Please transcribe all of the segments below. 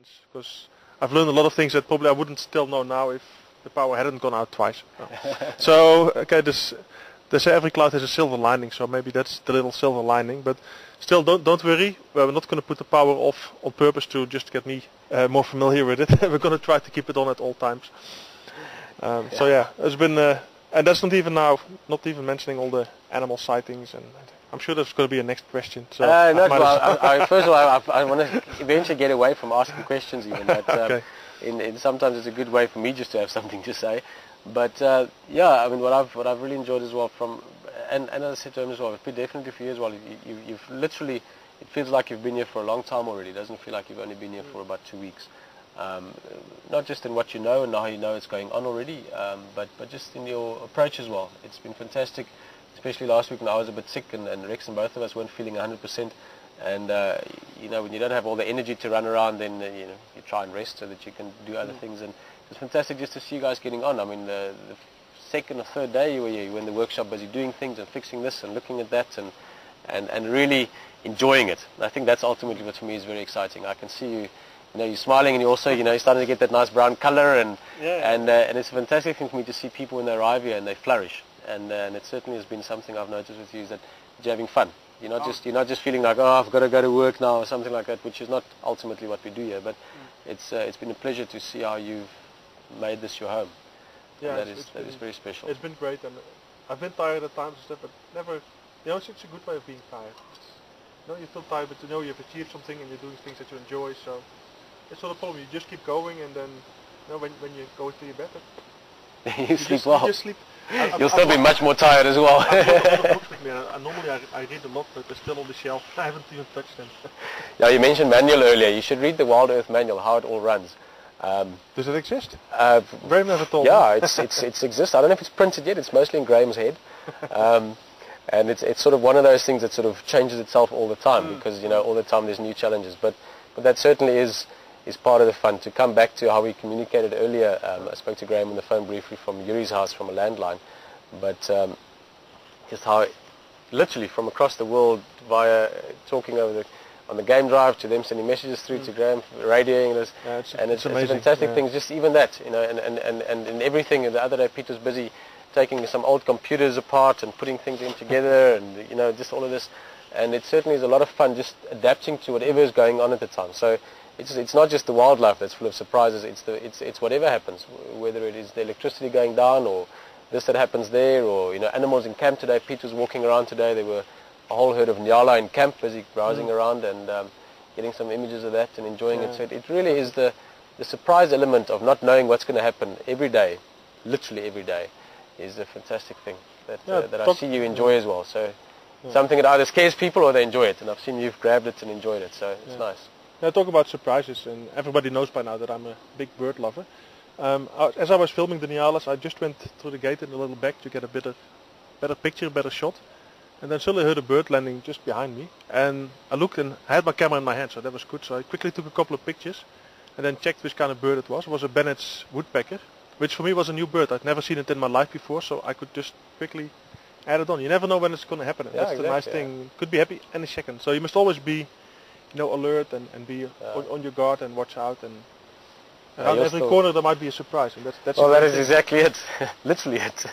experience, because I've learned a lot of things that probably I wouldn't still know now if the power hadn't gone out twice. So okay, they say every cloud has a silver lining, so maybe that's the little silver lining. But still, don't worry. We're not going to put the power off on purpose to just get me more familiar with it. We're going to try to keep it on at all times. So yeah, it's been, and that's not even mentioning all the animal sightings, and I'm sure there's going to be a next question. So first of all, I want to eventually get away from asking questions even. But, okay. In sometimes it's a good way for me just to have something to say. But yeah, I mean, what I've really enjoyed as well and as I said to him as well, it's been definitely for you as well. You've literally, it feels like you've been here for a long time already. It doesn't feel like you've only been here for about 2 weeks. Not just in what you know and how you know it's going on already, but just in your approach as well. It's been fantastic, especially last week when I was a bit sick and Rex and both of us weren't feeling 100%. And you know, when you don't have all the energy to run around, then you know, you try and rest so that you can do other things. And it's fantastic just to see you guys getting on. I mean, the second or third day you were here, you were in the workshop busy doing things and fixing this and looking at that and really enjoying it. And I think that's ultimately what for me is very exciting. I can see you. You know, you're smiling, and you also, you know, you're starting to get that nice brown color, and it's a fantastic thing for me to see people when they arrive here and they flourish. And it certainly has been something I've noticed with you, is that you're having fun. You're not just feeling like, oh, I've got to go to work now or something like that, which is not ultimately what we do here. But it's been a pleasure to see how you've made this your home. Yeah, that is very special. It's been great, and I've been tired at times and stuff, but never. You know, it's a good way of being tired. You know, you feel tired, but you know you've achieved something and you're doing things that you enjoy. So. It's not a problem. You just keep going, and then, you know, when you go to your bed, you sleep well. You just sleep. You'll still be much more tired as well. I've got a lot of books with me. Normally I read a lot, but they're still on the shelf. I haven't even touched them. Yeah, you mentioned manual earlier. You should read the Wild Earth manual, how it all runs. Does it exist? Graham never told me. Yeah, it exists. I don't know if it's printed yet. It's mostly in Graham's head. And it's sort of one of those things that sort of changes itself all the time, because, you know, all the time there's new challenges. But that certainly is part of the fun, to come back to how we communicated earlier. I spoke to Graham on the phone briefly from Yuri's house from a landline, but just how literally from across the world via talking on the game drive to them sending messages through to Graham, radioing us, it's a fantastic thing. Just even that, you know, and everything. And the other day Peter was busy taking some old computers apart and putting things in together, and you know, just all of this. And it certainly is a lot of fun just adapting to whatever is going on at the time. So it's not just the wildlife that's full of surprises. It's whatever happens, whether it is the electricity going down or this that happens there, or you know, animals in camp today. Pete was walking around today. There were a whole herd of nyala in camp, busy browsing around and getting some images of that and enjoying it. So it really is the surprise element of not knowing what's going to happen every day, literally every day, is a fantastic thing that I see you enjoy as well. So something that either scares people or they enjoy it, and I've seen you've grabbed it and enjoyed it. So it's nice. I talk about surprises, and everybody knows by now that I'm a big bird lover. As I was filming the nyalas, I just went through the gate in a little back to get a better picture, a better shot, and then suddenly I heard a bird landing just behind me, and I looked and I had my camera in my hand, so that was good. So I quickly took a couple of pictures and then checked which kind of bird it was. It was a Bennett's woodpecker, which for me was a new bird. I'd never seen it in my life before, so I could just quickly add it on. You never know when it's going to happen. That's the nice thing. Could be happy any second. So you must always be, you know, alert and be on your guard and watch out, and around every corner there might be a surprise, and that's well, that is exactly it. Literally it.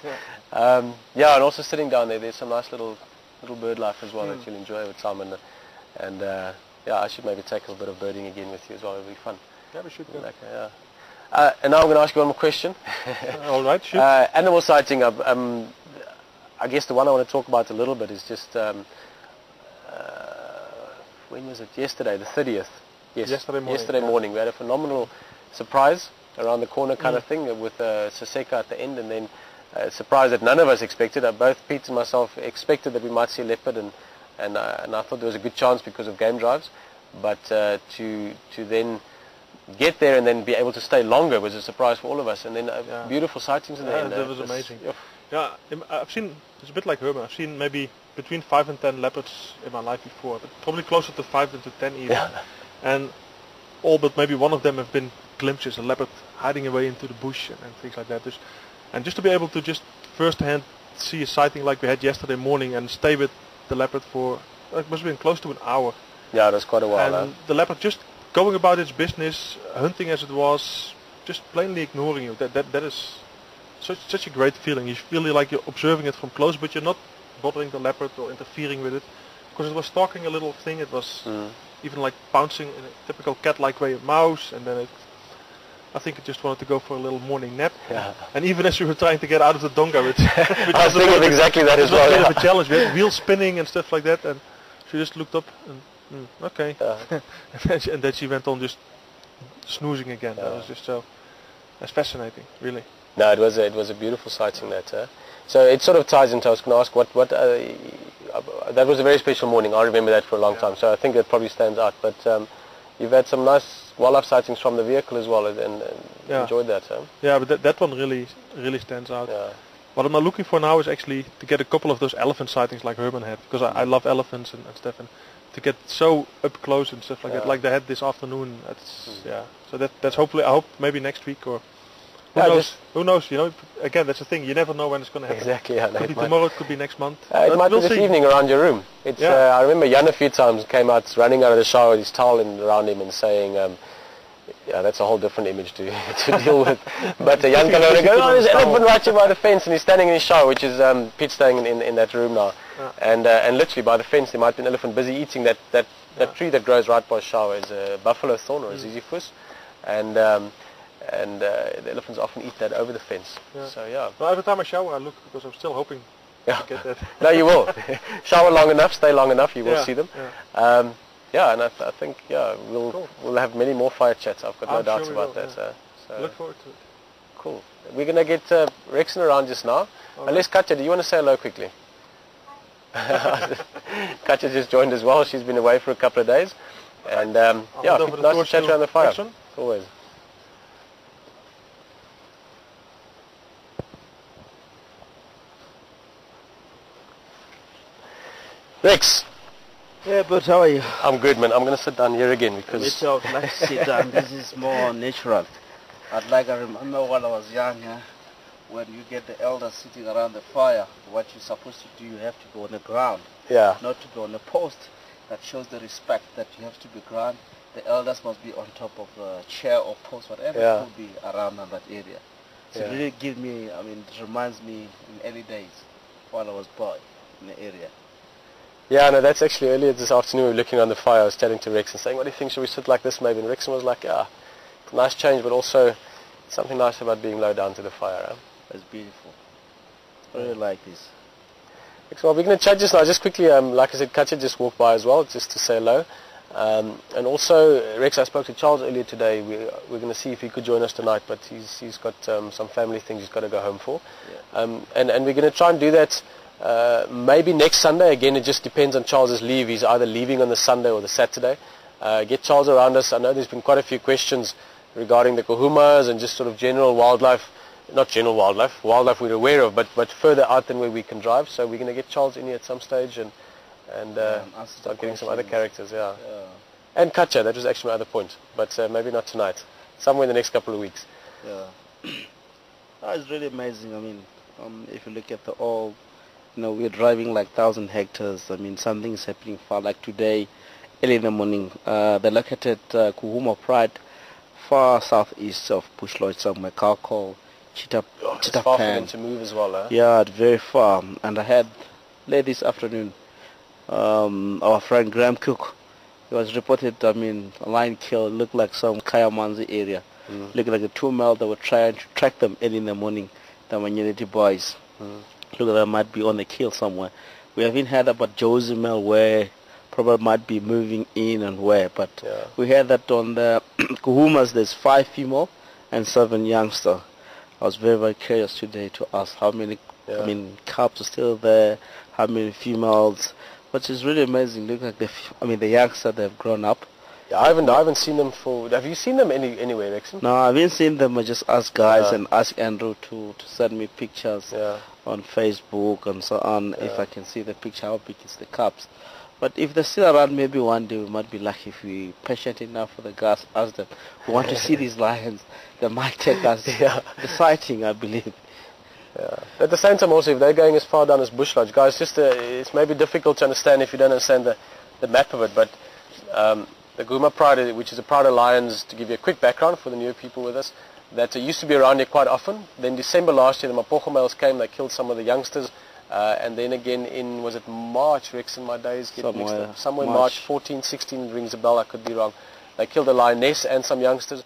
And also sitting down there's some nice little bird life as well that you'll enjoy over time, and I should maybe take a bit of birding again with you as well. It'll be fun. Yeah, we should go. Okay, and now I'm going to ask you one more question. All right, shoot. Animal sighting. I guess the one I want to talk about a little bit is just when was it? Yesterday, the 30th. Yes, yesterday morning. We had a phenomenal surprise around the corner kind of thing with Saseka at the end, and then a surprise that none of us expected. Both Pete and myself expected that we might see a leopard, and I thought there was a good chance because of game drives, but to then get there and then be able to stay longer was a surprise for all of us, and then beautiful sightings in the end. That was amazing. Yeah, I've seen, it's a bit like Herman, I've seen maybe between 5 and 10 leopards in my life before, but probably closer to 5 than to 10 even. And all but maybe one of them have been glimpses, a leopard hiding away into the bush and things like that. And just to be able to just first-hand see a sighting like we had yesterday morning and stay with the leopard for, it must have been close to an hour. Yeah, that's quite a while. And the leopard just going about its business, hunting as it was, just plainly ignoring you. That is such a great feeling. You feel like you're observing it from close, but you're not bothering the leopard or interfering with it, because it was stalking a little thing. It was even like pouncing in a typical cat-like way, a mouse, and then I think it just wanted to go for a little morning nap. Yeah. And even as we were trying to get out of the donga, which I was thinking of exactly that as well. It was a bit of a challenge. We had wheels spinning and stuff like that, and she just looked up and okay. And then she went on just snoozing again. That was just that's fascinating, really. No, it was a beautiful sighting that. So it sort of ties into, I was going to ask what that was a very special morning. I remember that for a long time. So I think that probably stands out. But you've had some nice wildlife sightings from the vehicle as well, and enjoyed that. Huh? Yeah, but that one really stands out. Yeah. What I'm looking for now is actually to get a couple of those elephant sightings like Herman had, because I love elephants and stuff, and to get so up close and stuff like that, like they had this afternoon. That's So that's hopefully, I hope maybe next week or. Who knows? You know, again, that's the thing. You never know when it's going to happen. Exactly. Yeah, could be tomorrow. It could be next month. It might be this evening around your room. It's. I remember Jan a few times came out running out of the shower with his towel around him and saying, that's a whole different image to deal with. But Jan came over and goes, there's an elephant right here by the fence, and he's standing in his shower, which is Pete's staying in that room now. And literally by the fence there might be an elephant busy eating that tree that grows right by his shower is a buffalo thorn or a ziziphus, and the elephants often eat that over the fence. So well, every time I shower I look, because I'm still hoping to get that. No, you will. Shower long enough, stay long enough, you will see them. And I think we'll have many more fire chats. I've got no doubts about that. So look forward to it. Cool. We're going to get Rexon around just now. Unless Katja, do you want to say hello quickly? Katja just joined as well. She's been away for a couple of days. And nice to chat around the fire. Always. Rex. Yeah, but how are you? I'm good, man. I'm going to sit down here again because... Me too, I would like to sit down. This is more natural. I remember when I was young, when you get the elders sitting around the fire, what you're supposed to do, you have to go on the ground. Yeah. Not to go on a post. That shows the respect that you have to be ground. The elders must be on top of a chair or post, whatever it will be around in that area. So it really gives me, it reminds me in early days while I was boy in the area. Yeah, no, that's actually earlier this afternoon we were looking on the fire. I was telling to Rex and saying, what do you think, should we sit like this maybe? And Rex was like, nice change, but also something nice about being low down to the fire. Huh? That's beautiful. I really like this. Well, we're going to chat just now. Just quickly, like I said, Katja just walked by as well, just to say hello. And also, Rex, I spoke to Charles earlier today. We're going to see if he could join us tonight, but he's got some family things he's got to go home for. Yeah. And we're going to try and do that maybe next Sunday. Again, it just depends on Charles's leave. He's either leaving on the Sunday or the Saturday. Get Charles around us. I know there's been quite a few questions regarding the kahumas and just sort of general wildlife. Not general wildlife we're aware of, but further out than where we can drive. So we're going to get Charles in here at some stage and start getting some other characters. Yeah. And Katja, that was actually my other point, but maybe not tonight. Somewhere in the next couple of weeks. Yeah. It's really amazing. If you look at the all, we're driving like 1,000 hectares. Something is happening far. Like today, early in the morning, they located Kuhuma Pride, far southeast of Bushloyd, somewhere, car called Cheetah It's far for them to move as well, huh? Yeah, very far. And I had late this afternoon, our friend Graham Cook, he was reported, a lion kill, looked like some Kayamanzi area. Looked like a 2 male that were trying to track them early in the morning, the Manyanity boys. Look like they might be on the kill somewhere. We haven't heard about Josie Mel where probably might be moving in and where, but we heard that on the Kuhumas there's 5 female and 7 youngster. I was very, very curious today to ask how many cubs are still there, how many females, which is really amazing. Look like the youngster, they've grown up. Yeah, I haven't seen them for. Have you seen them anywhere, Rexon? No, I haven't seen them. I just asked guys and asked Andrew to send me pictures on Facebook and so on. If I can see the picture, how big is the cubs? But if they're still around, maybe one day we might be lucky if we patient enough for the guys. Ask them, we want to see these lions. They might take us the sighting, I believe. Yeah. At the same time, also, if they're going as far down as Bush Lodge, guys, it's maybe difficult to understand if you don't understand the map of it. But The Guma Pride, which is a pride of lions, to give you a quick background for the newer people with us, that used to be around here quite often. Then December last year, the Mapocho males came, they killed some of the youngsters. And then again in, was it March, Rex, in my days get mixed up. Somewhere March 14, 16 rings a bell, I could be wrong. They killed a lioness and some youngsters.